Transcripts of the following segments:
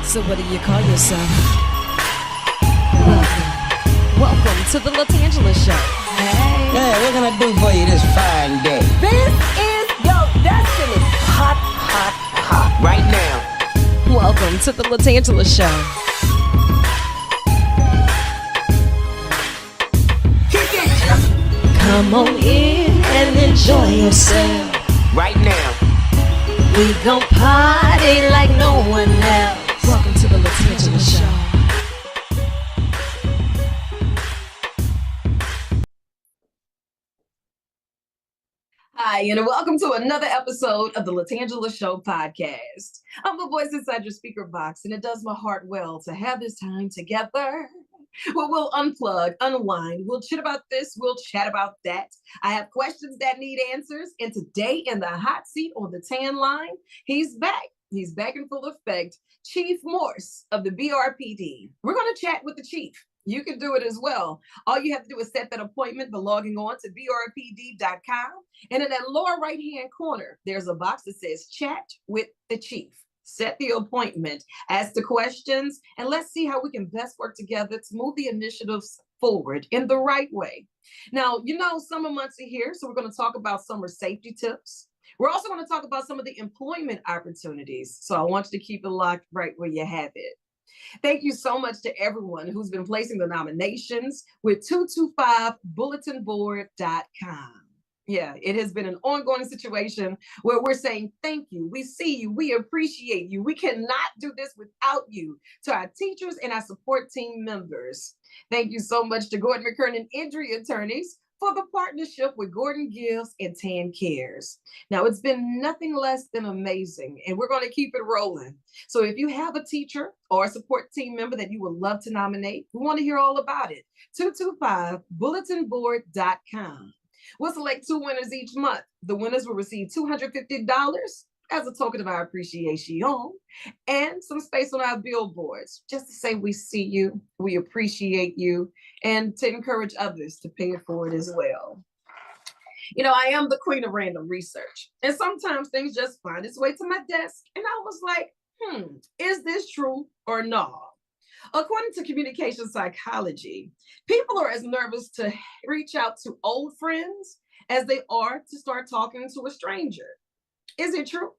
So what do you call yourself? Welcome to the LaTangela Show. Hey. Yeah, what can I do for you this fine day? This is your destiny. Hot, hot, hot. Right now. Welcome to the LaTangela Show. Kick it! Come on in and enjoy yourself. Right now. We gon' party like no one else. Welcome to the LaTangela Show. Hi, and welcome to another episode of the LaTangela Show podcast. I'm the voice inside your speaker box, and it does my heart well to have this time together. Well, we'll unplug, unwind, we'll chit about this, we'll chat about that. I have questions that need answers, and today in the hot seat on the tan line, he's back. He's back in full effect, Chief Morse of the BRPD. We're going to chat with the chief. You can do it as well. All you have to do is set that appointment by logging on to brpd.com. And in that lower right-hand corner, there's a box that says chat with the chief. Set the appointment, ask the questions, and let's see how we can best work together to move the initiatives forward in the right way. Now, you know, summer months are here, so we're going to talk about summer safety tips. We're also going to talk about some of the employment opportunities. So I want you to keep it locked right where you have it. Thank you so much to everyone who's been placing the nominations with 225bulletinboard.com. Yeah, it has been an ongoing situation where we're saying thank you. We see you. We appreciate you. We cannot do this without you. To our teachers and our support team members. Thank you so much to Gordon McKernan Injury Attorneys for the partnership with Gordon Gives and Tan Cares. Now, it's been nothing less than amazing, and we're going to keep it rolling. So if you have a teacher or a support team member that you would love to nominate, we want to hear all about it. 225bulletinboard.com. We'll select 2 winners each month. The winners will receive $250 as a token of our appreciation and some space on our billboards, just to say we see you, we appreciate you, and to encourage others to pay it forward as well. You know, I am the queen of random research, and sometimes things just find its way to my desk, and I was like, is this true or not? According to communication psychology, people are as nervous to reach out to old friends as they are to start talking to a stranger. Is it true?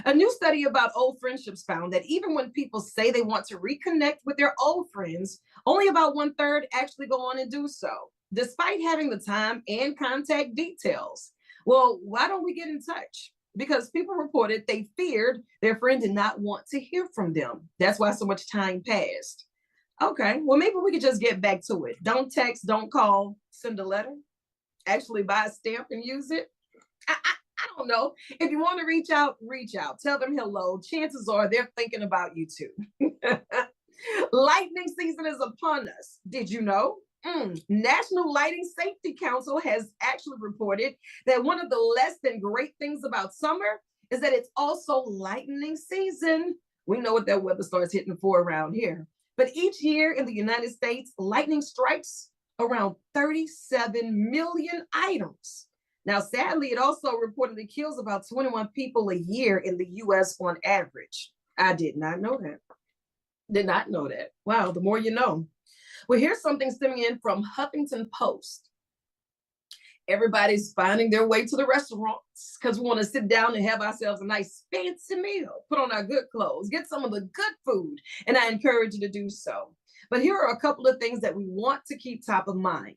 A new study about old friendships found that even when people say they want to reconnect with their old friends, only about 1/3 actually go on and do so, despite having the time and contact details. Well, why don't we get in touch? Because people reported they feared their friend did not want to hear from them. That's why so much time passed. Okay, well, maybe we could just get back to it. Don't text, don't call, send a letter, actually buy a stamp and use it. I don't know. If you want to reach out, reach out. Tell them hello. Chances are they're thinking about you too. Lightning season is upon us. Did you know? National Lighting Safety Council has actually reported that one of the less than great things about summer is that it's also lightning season. We know what that weather starts hitting for around here. But each year in the United States, lightning strikes around 37 million items. Now, sadly, it also reportedly kills about 21 people a year in the U.S. on average. I did not know that. Did not know that. Wow, the more you know. Well, here's something stemming in from Huffington Post. Everybody's finding their way to the restaurants because we want to sit down and have ourselves a nice fancy meal, put on our good clothes, get some of the good food, and I encourage you to do so. But here are a couple of things that we want to keep top of mind.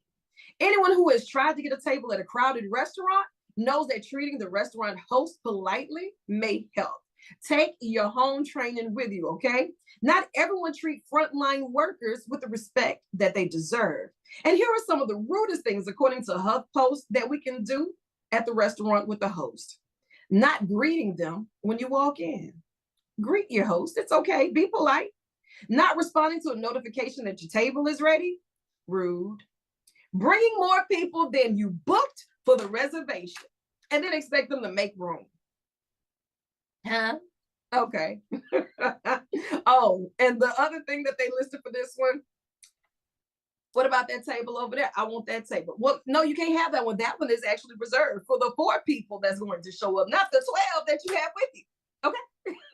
Anyone who has tried to get a table at a crowded restaurant knows that treating the restaurant host politely may help. Take your home training with you, okay? Not everyone treats frontline workers with the respect that they deserve. And here are some of the rudest things, according to HuffPost, that we can do at the restaurant with the host. Not greeting them when you walk in. Greet your host. It's okay. Be polite. Not responding to a notification that your table is ready. Rude. Bringing more people than you booked for the reservation and then expect them to make room. Huh? Okay. Oh, and the other thing that they listed for this one, what about that table over there? I want that table. Well, no, you can't have that one. That one is actually reserved for the 4 people that's going to show up, not the 12 that you have with you. Okay.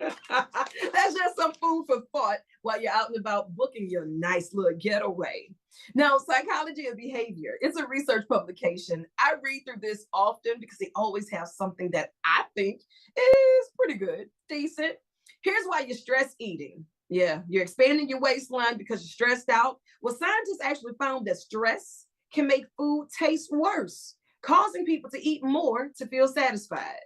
That's just some food for thought while you're out and about booking your nice little getaway. Now, Psychology of Behavior, it's a research publication. I read through this often because they always have something that I think is pretty good, decent. Here's why you're stress eating. Yeah, you're expanding your waistline because you're stressed out. Well, scientists actually found that stress can make food taste worse, causing people to eat more to feel satisfied.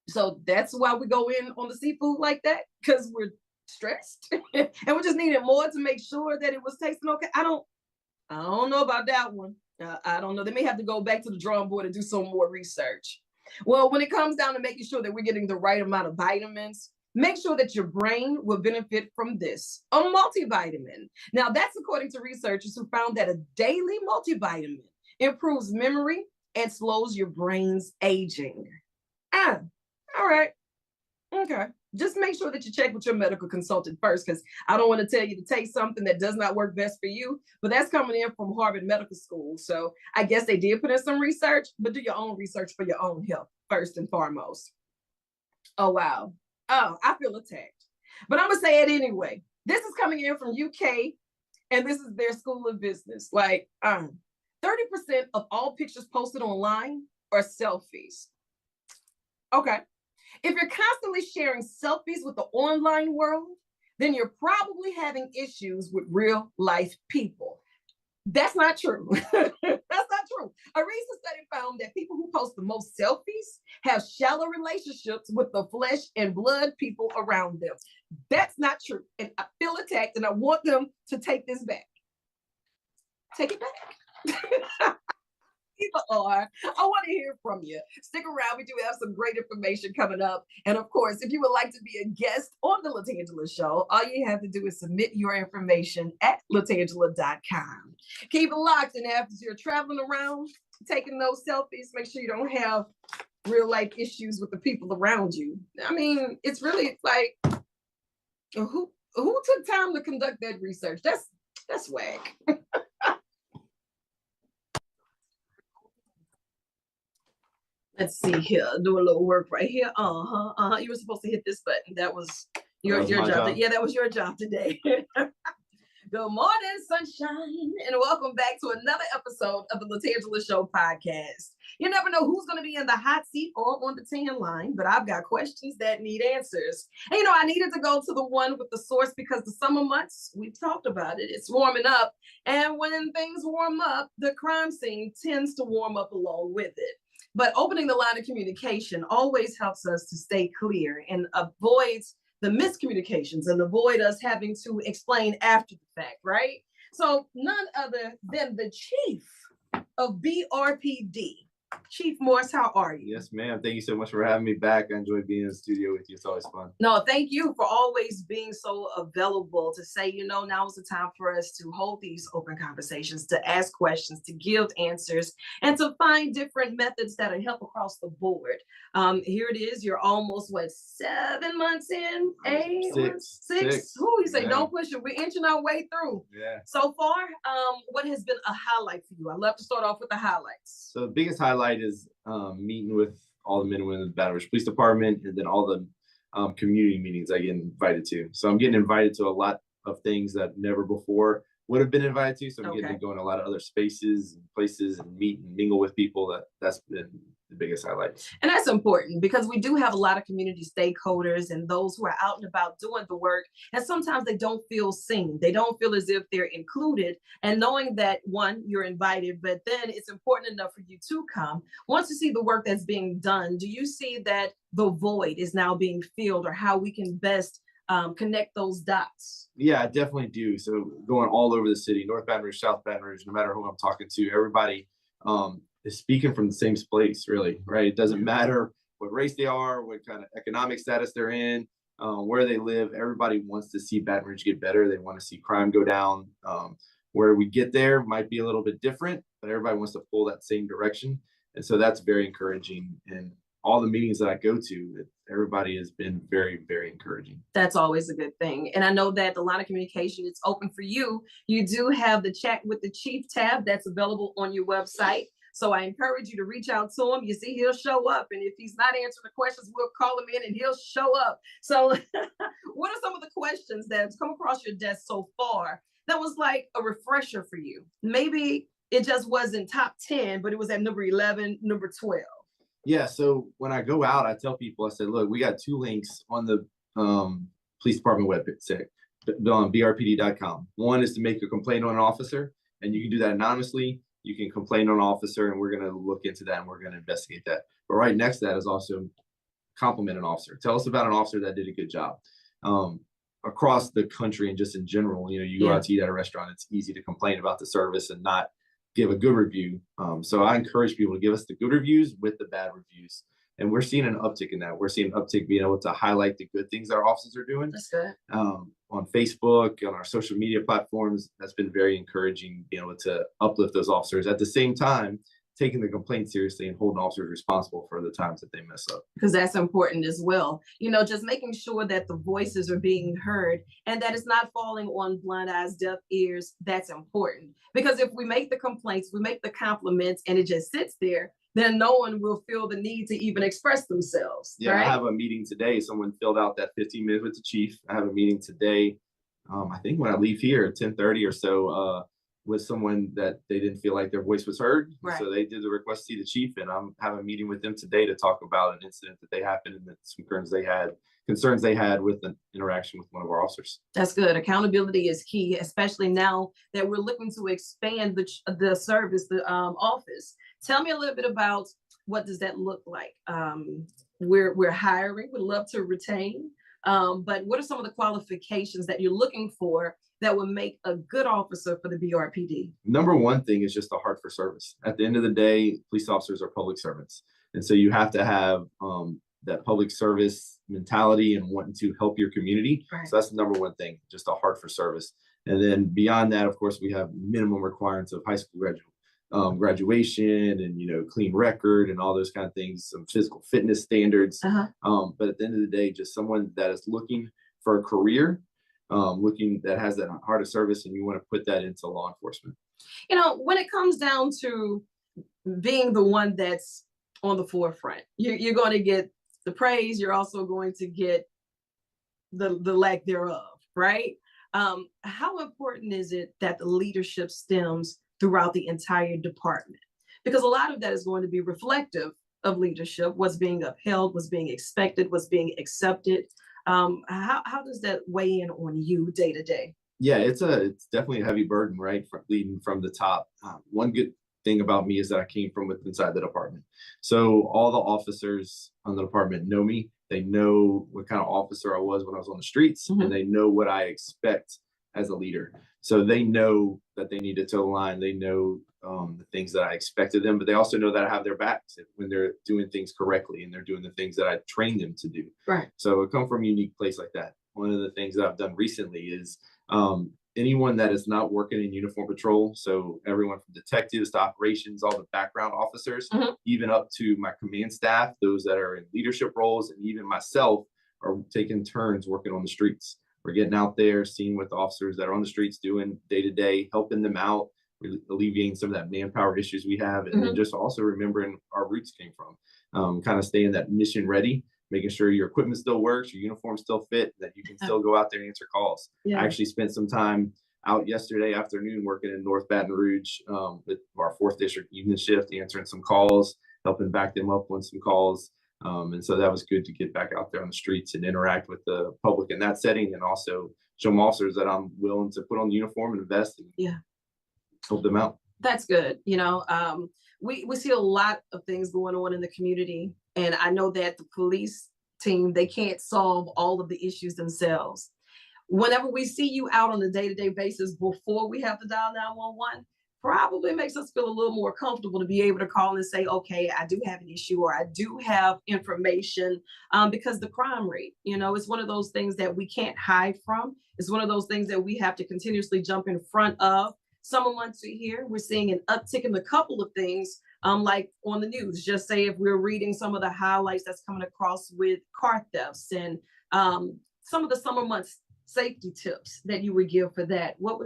So that's why we go in on the seafood like that, because we're stressed and we just needed more to make sure that it was tasting okay. I don't know about that one. I don't know. They may have to go back to the drawing board and do some more research. Well, when it comes down to making sure that we're getting the right amount of vitamins, make sure that your brain will benefit from this, a multivitamin. Now, that's according to researchers who found that a daily multivitamin improves memory and slows your brain's aging. All right. Okay. Just make sure that you check with your medical consultant first, because I don't want to tell you to take something that does not work best for you, but that's coming in from Harvard Medical School. So I guess they did put in some research, but do your own research for your own health first and foremost. Oh, wow. Oh, I feel attacked, but I'm going to say it anyway. This is coming in from UK, and this is their school of business. Like 30% of all pictures posted online are selfies. Okay. If you're constantly sharing selfies with the online world, then you're probably having issues with real life people. That's not true. That's not true. A recent study found that people who post the most selfies have shallow relationships with the flesh and blood people around them. That's not true. And I feel attacked, and I want them to take this back. Take it back. Are. I want to hear from you. Stick around. We do have some great information coming up. And of course, if you would like to be a guest on the LaTangela Show, all you have to do is submit your information at latangela.com. Keep it locked. And after you're traveling around, taking those selfies, make sure you don't have real life issues with the people around you. I mean, it's really like, who took time to conduct that research? That's whack. Let's see here. Do a little work right here. You were supposed to hit this button. That was your job. Yeah, that was your job today. Good morning, sunshine, and welcome back to another episode of the LaTangela Show podcast. You never know who's going to be in the hot seat or on the tan line, but I've got questions that need answers. And I needed to go to the one with the source because the summer months, we've talked about it, it's warming up. And when things warm up, the crime scene tends to warm up along with it. But opening the line of communication always helps us to stay clear and avoids the miscommunications and avoid us having to explain after the fact, right? So none other than the chief of BRPD, Chief Morse, how are you? Yes, ma'am. Thank you so much for having me back. I enjoy being in the studio with you. It's always fun. No, thank you for always being so available to say, now is the time for us to hold these open conversations, to ask questions, to give answers, and to find different methods that'll help across the board. Here it is. You're almost, 7 months in? 8? Six? Who you say, Don't push it. We're inching our way through. Yeah. So far, what has been a highlight for you? I love to start off with the highlights. So the biggest highlight is meeting with all the men and women in the Baton Rouge Police Department, and then all the community meetings I get invited to. So I'm getting invited to a lot of things that never before would have been invited to. So I'm getting to go in a lot of other spaces and places and meet and mingle with people. That's been the biggest highlight. And that's important because we do have a lot of community stakeholders and those who are out and about doing the work. And sometimes they don't feel seen. They don't feel as if they're included. And knowing that, one, you're invited, but then it's important enough for you to come. Once you see the work that's being done, do you see that the void is now being filled, or how we can best connect those dots? Yeah, I definitely do. So going all over the city, North Baton Rouge, South Baton Rouge, no matter who I'm talking to, everybody is speaking from the same place, really, right? It doesn't matter what race they are, what kind of economic status they're in, where they live. Everybody wants to see Baton Rouge get better. They want to see crime go down. Where we get there might be a little bit different, but everybody wants to pull that same direction. And so that's very encouraging. And all the meetings that I go to, everybody has been very, very encouraging. That's always a good thing. And I know that the line of communication is open for you. You do have the Chat with the Chief tab that's available on your website. So I encourage you to reach out to him. You see, he'll show up. And if he's not answering the questions, we'll call him in and he'll show up. So what are some of the questions that have come across your desk so far that was like a refresher for you? Maybe it just wasn't top 10, but it was at number 11, number 12. Yeah. So when I go out, I tell people, I said, look, we got 2 links on the police department website, on brpd.com. One is to make a complaint on an officer, and you can do that anonymously. You can complain on an officer, and we're going to look into that and we're going to investigate that. But right next to that is also compliment an officer. Tell us about an officer that did a good job. Across the country and just in general, you go out to eat at a restaurant, it's easy to complain about the service and not give a good review. So I encourage people to give us the good reviews with the bad reviews. And we're seeing an uptick in that. We're seeing an uptick being able to highlight the good things that our officers are doing. That's good. On Facebook, on our social media platforms, that's been very encouraging, being able to uplift those officers. At the same time, taking the complaint seriously and holding officers responsible for the times that they mess up. Because that's important as well. Just making sure that the voices are being heard and that it's not falling on blind eyes, deaf ears. That's important. Because if we make the complaints, we make the compliments, and it just sits there, then no one will feel the need to even express themselves. Yeah, right? I have a meeting today. Someone filled out that 15 minutes with the chief. I have a meeting today. I think when I leave here at 10:30 or so, with someone that they didn't feel like their voice was heard. Right. So they did the request to see the chief, and I'm having a meeting with them today to talk about an incident that they happened and some concerns they had with an interaction with one of our officers. That's good. Accountability is key, especially now that we're looking to expand the service, the office. Tell me a little bit about what does that look like? We're hiring, we'd love to retain, but what are some of the qualifications that you're looking for that would make a good officer for the BRPD? Number one thing is just a heart for service. At the end of the day, police officers are public servants. And so you have to have that public service mentality and wanting to help your community. Right. So that's the number one thing, just a heart for service. And then beyond that, of course, we have minimum requirements of high school graduation and, clean record and all those kind of things, some physical fitness standards. But at the end of the day, just someone that is looking for a career, that has that heart of service, and you want to put that into law enforcement. When it comes down to being the one that's on the forefront, you're going to get the praise. You're also going to get the lack thereof, right? How important is it that the leadership stems throughout the entire department? Because a lot of that is going to be reflective of leadership, what's being upheld, what's being expected, what's being accepted. How does that weigh in on you day to day? Yeah, it's definitely a heavy burden, right? Leading from the top. One good thing about me is that I came from inside the department. So all the officers on the department know me. They know what kind of officer I was when I was on the streets, and they know what I expect as a leader. So they know that they need to toe the line. They know the things that I expect of them, but they also know that I have their backs when they're doing things correctly and they're doing the things that I trained them to do. Right. So I come from a unique place like that. One of the things that I've done recently is anyone that is not working in uniform patrol, so everyone from detectives to operations, all the background officers, even up to my command staff, those that are in leadership roles, and even myself, are taking turns working on the streets. We're getting out there, seeing what the officers that are on the streets doing day to day, helping them out, alleviating some of that manpower issues we have, and then just also remembering our roots came from, kind of staying that mission ready, making sure your equipment still works, your uniform still fit, that you can still go out there and answer calls. Yeah. I actually spent some time out yesterday afternoon working in North Baton Rouge with our 4th District evening shift, answering some calls, helping back them up on some calls. And so that was good to get back out there on the streets and interact with the public in that setting, and also show my officers that I'm willing to put on the uniform and invest and help them out. That's good. We see a lot of things going on in the community, and I know that the police team, they can't solve all of the issues themselves. Whenever we see you out on a day-to-day basis before we have to dial 911, probably makes us feel a little more comfortable to be able to call and say, okay, I do have an issue, or I do have information, because the crime rate, it's one of those things that we can't hide from. It's one of those things that we have to continuously jump in front of. Summer months are here. We're seeing an uptick in a couple of things, like on the news. Just say if we're reading some of the highlights that's coming across with car thefts and some of the summer months safety tips that you would give for that. What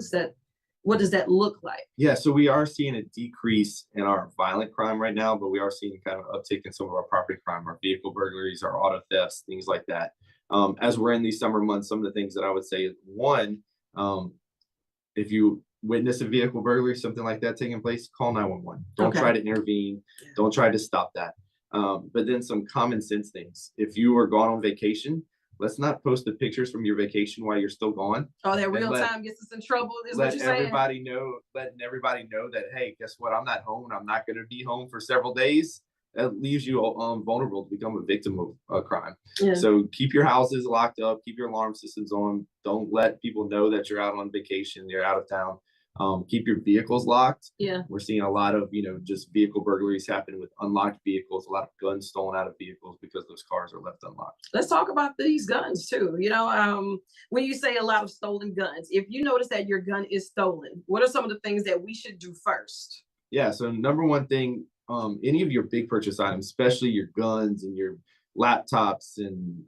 What does that look like? Yeah, so we are seeing a decrease in our violent crime right now, but we are seeing kind of uptick in some of our property crime, our vehicle burglaries, our auto thefts, things like that. As we're in these summer months, some of the things that I would say is one, if you witness a vehicle burglary, something like that taking place, call 911. Don't Okay. try to intervene. Don't try to stop that. But then some common sense things. If you are gone on vacation, let's not post the pictures from your vacation while you're still gone. Oh, that And real time gets us in trouble, is what you're saying? Letting everybody know that, hey, guess what? I'm not home and I'm not going to be home for several days. That leaves you vulnerable to become a victim of a crime. Yeah. So keep your houses locked up, keep your alarm systems on. Don't let people know that you're out on vacation, you're out of town. Keep your vehicles locked. Yeah. We're seeing a lot of, just vehicle burglaries happen with unlocked vehicles, a lot of guns stolen out of vehicles because those cars are left unlocked. Let's talk about these guns too. When you say a lot of stolen guns, if you notice that your gun is stolen, what are some of the things that we should do first? Yeah, so number one thing, any of your big purchase items, especially your guns and your laptops and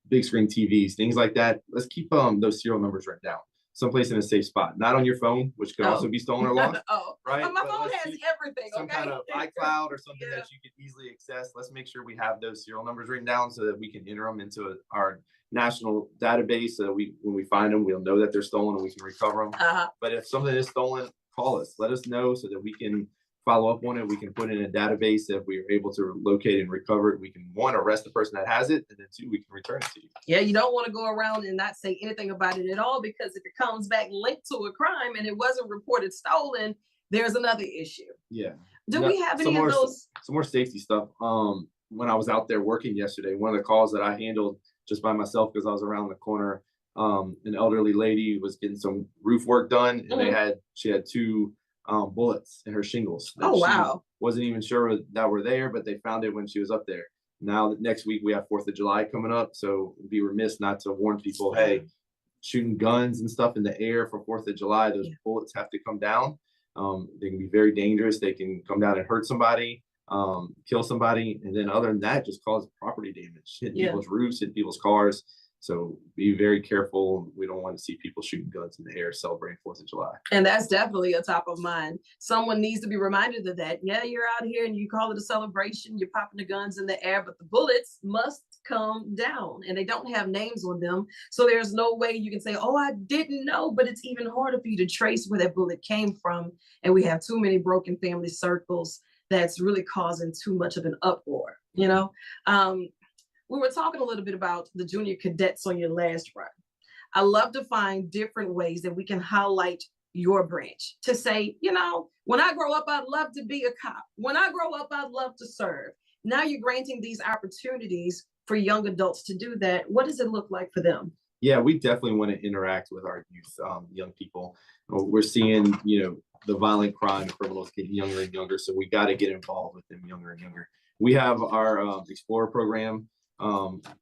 big screen TVs, things like that, let's keep those serial numbers written down. Someplace in a safe spot, not on your phone, which could also be stolen or lost. Right? My phone has everything. Some kind of iCloud or something that you could easily access. Let's make sure we have those serial numbers written down so that we can enter them into our national database. So that when we find them, we'll know that they're stolen and we can recover them. But if something is stolen, call us. Let us know so that we can follow up on it. We can put it in a database. If we are able to locate and recover it, we can, one, arrest the person that has it, and then two, we can return it to you. Yeah, you don't want to go around and not say anything about it at all, because if it comes back linked to a crime and it wasn't reported stolen, there's another issue. Yeah. Do we have any of those? Some more safety stuff. When I was out there working yesterday, one of the calls that I handled just by myself because I was around the corner, an elderly lady was getting some roof work done, and she had two bullets in her shingles. Oh, wow. Wasn't even sure that were there, but they found it when she was up there. Now, next week, we have 4th of July coming up, so it'd be remiss not to warn people, hey, shooting guns and stuff in the air for 4th of July, those bullets have to come down. They can be very dangerous. They can come down and hurt somebody, kill somebody, and then other than that, just cause property damage, hit people's roofs, hit people's cars. So be very careful. We don't want to see people shooting guns in the air celebrating 4th of July. And that's definitely a top of mind. Someone needs to be reminded of that. Yeah, you're out here and you call it a celebration. You're popping the guns in the air, but the bullets must come down, and they don't have names on them. So there's no way you can say, oh, I didn't know, but it's even harder for you to trace where that bullet came from. And we have too many broken family circles that's really causing too much of an uproar, We were talking a little bit about the junior cadets on your last run. I love to find different ways that we can highlight your branch to say, when I grow up, I'd love to be a cop. When I grow up, I'd love to serve. Now you're granting these opportunities for young adults to do that. What does it look like for them? Yeah, we definitely want to interact with our youth, young people. We're seeing, the violent crime criminals getting younger and younger. So we got to get involved with them younger and younger. We have our Explorer program,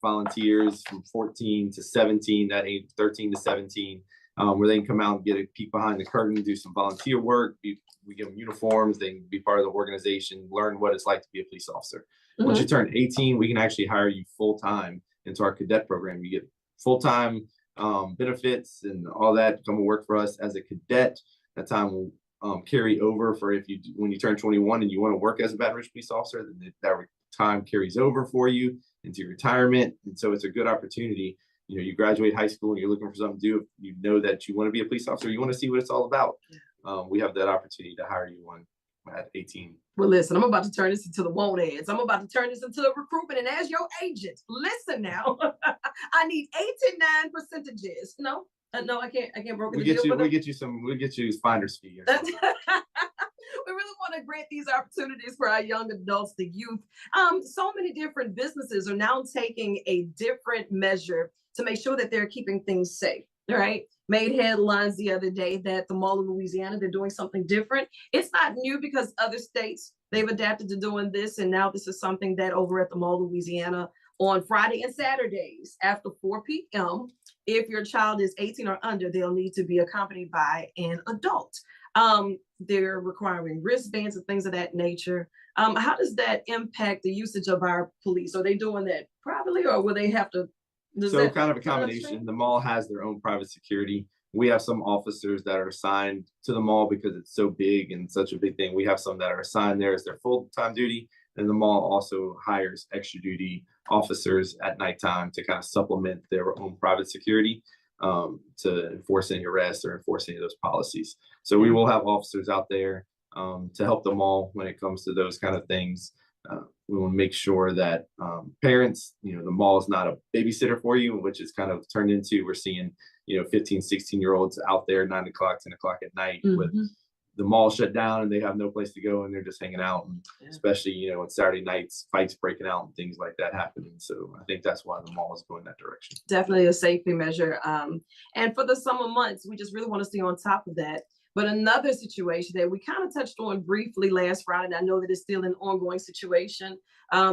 volunteers from 14 to 17, that age 13 to 17, where they can come out and get a peek behind the curtain, do some volunteer work. We give them uniforms. They can be part of the organization, learn what it's like to be a police officer. Once you turn 18, we can actually hire you full-time into our cadet program. You get full-time benefits and all that. Come and work for us as a cadet. That time will carry over for when you turn 21 and you want to work as a Baton Rouge police officer, then that time carries over for you into your retirement. And so it's a good opportunity. You graduate high school and you're looking for something to do. If you know that you want to be a police officer, you want to see what it's all about. We have that opportunity to hire you at 18. Well, listen, I'm about to turn this into the won't ads. I'm about to turn this into a recruitment. And as your agent, listen now, I need 89 percentages. No, I can't broker the deal for them. We'll get you finder's fee. We really want to grant these opportunities for our young adults, the youth. So many different businesses are now taking a different measure to make sure that they're keeping things safe. All right. Made headlines the other day that the Mall of Louisiana, they're doing something different. It's not new because other states, they've adapted to doing this. And now this is something that over at the Mall of Louisiana on Friday and Saturdays after 4 p.m., if your child is 18 or under, they'll need to be accompanied by an adult. They're requiring wristbands and things of that nature. How does that impact the usage of our police? Are they doing that privately, or will they have to? So kind of a combination. The mall has their own private security. We have some officers that are assigned to the mall because it's so big and such a big thing. We have some that are assigned there as their full-time duty, and the mall also hires extra duty officers at nighttime to kind of supplement their own private security, to enforce any arrests or enforce any of those policies. So we will have officers out there to help the mall when it comes to those kind of things. We will make sure that parents, the mall is not a babysitter for you, which is kind of turned into, we're seeing, 15, 16-year-olds out there 9 o'clock, 10 o'clock at night with the mall shut down and they have no place to go and they're just hanging out. And especially, on Saturday nights, fights breaking out and things like that happening. So I think that's why the mall is going that direction. Definitely a safety measure. And for the summer months, we just really want to stay on top of that. But another situation that we kind of touched on briefly last Friday, and I know that it's still an ongoing situation,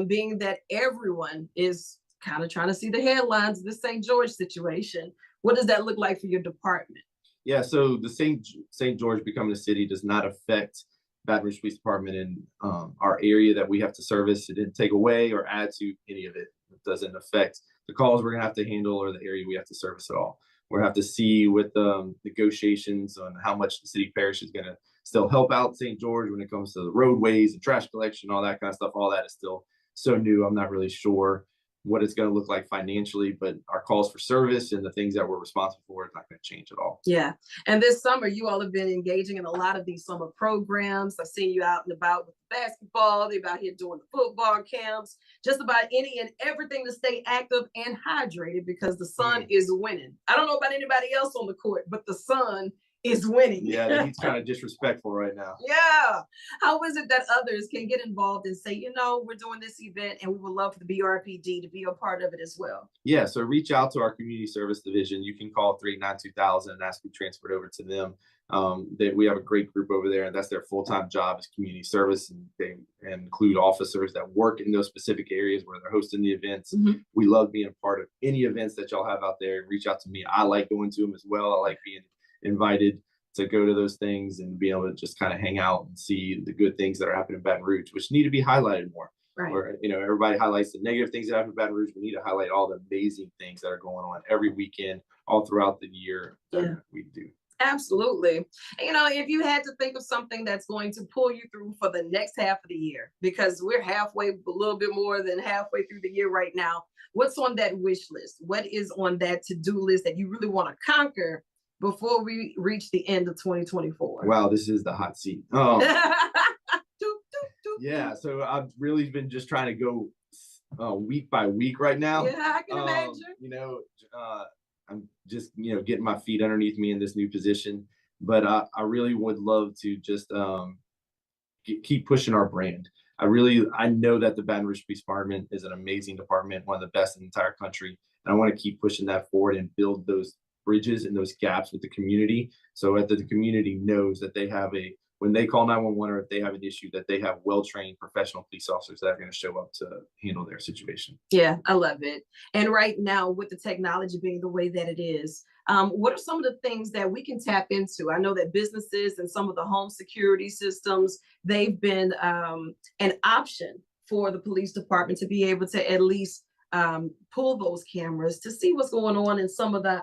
being that everyone is kind of trying to see the headlines of the St. George situation. What does that look like for your department? Yeah, so the St. George becoming a city does not affect Baton Rouge Police Department in our area that we have to service. It didn't take away or add to any of it. It doesn't affect the calls we're gonna have to handle or the area we have to service at all. We're gonna have to see with the negotiations on how much the city parish is gonna still help out St. George when it comes to the roadways and trash collection, all that kind of stuff. All that is still so new. I'm not really sure what it's going to look like financially, but our calls for service and the things that we're responsible for is not going to change at all. Yeah. And this summer, you all have been engaging in a lot of these summer programs. I've seen you out and about with basketball. They're out here doing the football camps, just about any and everything to stay active and hydrated because the sun is winning. I don't know about anybody else on the court, but the sun is winning. Yeah, he's kind of disrespectful right now. Yeah. How is it that others can get involved and say, we're doing this event and we would love for the BRPD to be a part of it as well? Yeah, so reach out to our community service division. You can call 392,000 and ask to be transferred over to them. We have a great group over there, and that's their full-time job is community service, and they include officers that work in those specific areas where they're hosting the events. We love being a part of any events that y'all have out there. Reach out to me. I like going to them as well. I like being invited to go to those things and be able to just kind of hang out and see the good things that are happening in Baton Rouge, which need to be highlighted more. Right. Where, everybody highlights the negative things that happen in Baton Rouge. We need to highlight all the amazing things that are going on every weekend, all throughout the year that we do. Absolutely. If you had to think of something that's going to pull you through for the next half of the year, because we're a little bit more than halfway through the year right now, what's on that wish list? What is on that to-do list that you really want to conquer before we reach the end of 2024? Wow, this is the hot seat. Yeah, so I've really been just trying to go week by week right now. Yeah, I can imagine. I'm just, getting my feet underneath me in this new position. But I really would love to just keep pushing our brand. I know that the Baton Rouge Police Department is an amazing department, one of the best in the entire country. And I want to keep pushing that forward and build those bridges and those gaps with the community, so that the community knows that they have when they call 911 or if they have an issue, that they have well-trained professional police officers that are going to show up to handle their situation. Yeah, I love it. And right now, with the technology being the way that it is, what are some of the things that we can tap into? I know that businesses and some of the home security systems, they've been an option for the police department to be able to at least pull those cameras to see what's going on in some of the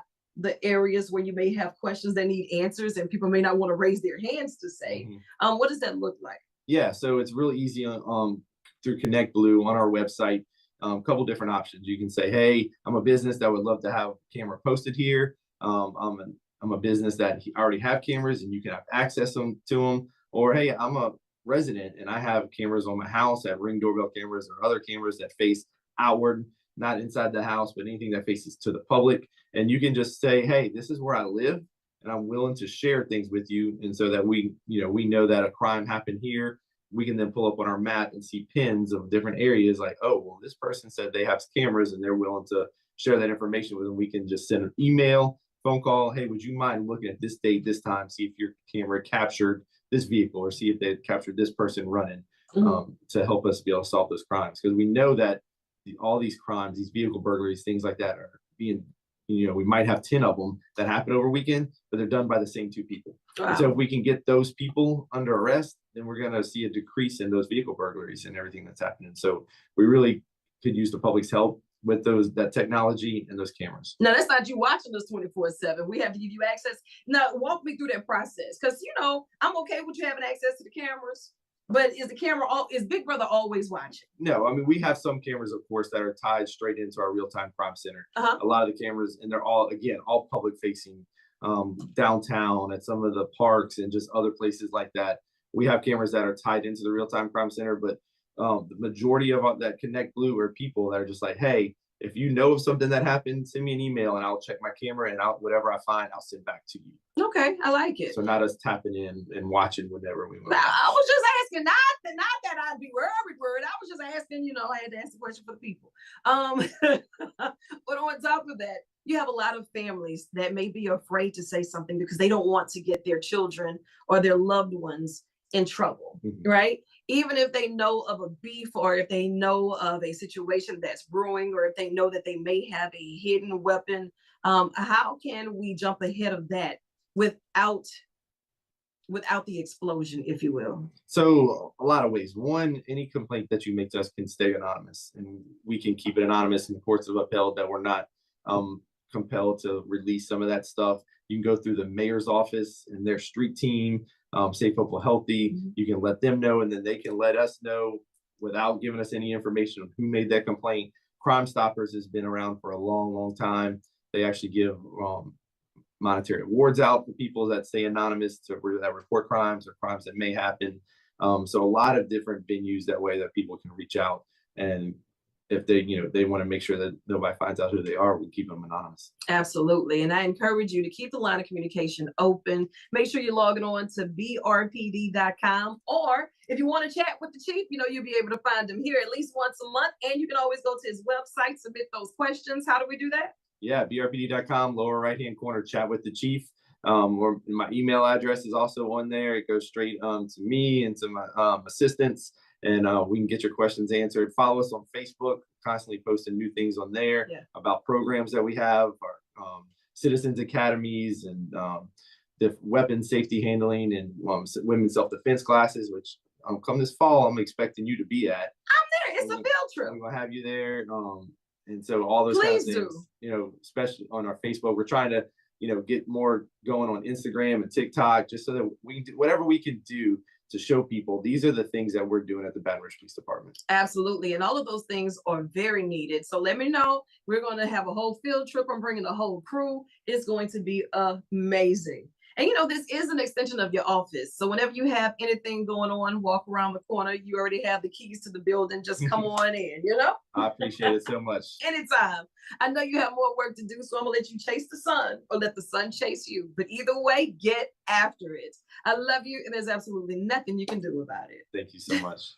areas where you may have questions that need answers and people may not want to raise their hands to say. What does that look like? Yeah, so it's really easy through Connect Blue on our website. A couple different options. You can say, hey, I'm a business that would love to have a camera posted here. I'm a business that already have cameras and you can have access to them. Or, hey, I'm a resident and I have cameras on my house. I have Ring doorbell cameras or other cameras that face outward, not inside the house, but anything that faces to the public. And you can just say, hey, this is where I live and I'm willing to share things with you. And so that we know that a crime happened here. We can then pull up on our map and see pins of different areas like, oh, well, this person said they have cameras and they're willing to share that information with them. We can just send an email, phone call. Hey, would you mind looking at this date, this time, see if your camera captured this vehicle or see if they captured this person running to help us be able to solve those crimes. Because we know that all these crimes, these vehicle burglaries, things like that are being, we might have 10 of them that happen over a weekend, but they're done by the same 2 people. Wow. So if we can get those people under arrest, then we're going to see a decrease in those vehicle burglaries and everything that's happening. So we really could use the public's help. with that technology and those cameras. Now, that's not you watching us 24/7. We have to give you access. Now, walk me through that process, because I'm okay with you having access to the cameras, but is Big Brother always watching? No, I mean, we have some cameras, of course, that are tied straight into our real-time crime center. A lot of the cameras, and they're all public facing, downtown at some of the parks and just other places like that. We have cameras that are tied into the real-time crime center, but the majority of that Connect Blue are people that are just like, hey, if you know of something that happened, send me an email and I'll check my camera, and whatever I find, I'll send back to you. Okay, I like it. So not us tapping in and watching whenever we want. Now, I was just asking, not that I'd be every word. I was just asking, I had to ask the question for the people. But on top of that, you have a lot of families that may be afraid to say something because they don't want to get their children or their loved ones in trouble, right? Even if they know of a beef, or if they know of a situation that's brewing, or if they know that they may have a hidden weapon, how can we jump ahead of that without the explosion, if you will? So a lot of ways. One, any complaint that you make to us can stay anonymous, and we can keep it anonymous, and the courts have upheld that we're not compelled to release some of that stuff. You can go through the mayor's office and their street team, Safe, Hopeful, Healthy. You can let them know, and then they can let us know without giving us any information on who made that complaint. Crime Stoppers has been around for a long, long time. They actually give monetary awards out for people that stay anonymous, that report crimes or crimes that may happen. So a lot of different venues that way that people can reach out, and if they want to make sure that nobody finds out who they are, we keep them anonymous. Absolutely. And I encourage you to keep the line of communication open. Make sure you're logging on to brpd.com. Or if you want to chat with the chief, you'll be able to find him here at least once a month. And you can always go to his website, submit those questions. How do we do that? Yeah, brpd.com, lower right-hand corner, chat with the chief. Or my email address is also on there. It goes straight to me and to my assistants, and we can get your questions answered. Follow us on Facebook, constantly posting new things on there about programs that we have, our citizens academies, and the weapon safety handling, and women's self-defense classes, which come this fall, I'm expecting you to be at. I'm there. It's a field trip. I'm going to have you there. And so all those kind of things, especially on our Facebook, we're trying to, get more going on Instagram and TikTok, just so that we can do whatever we can do to show people these are the things that we're doing at the Baton Rouge Police Department. Absolutely. And all of those things are very needed. So let me know. We're going to have a whole field trip. I'm bringing the whole crew. It's going to be amazing. And this is an extension of your office. So whenever you have anything going on, walk around the corner. You already have the keys to the building. Just come on in, I appreciate it so much. Anytime. I know you have more work to do, so I'm going to let you chase the sun, or let the sun chase you. But either way, get after it. I love you, and there's absolutely nothing you can do about it. Thank you so much.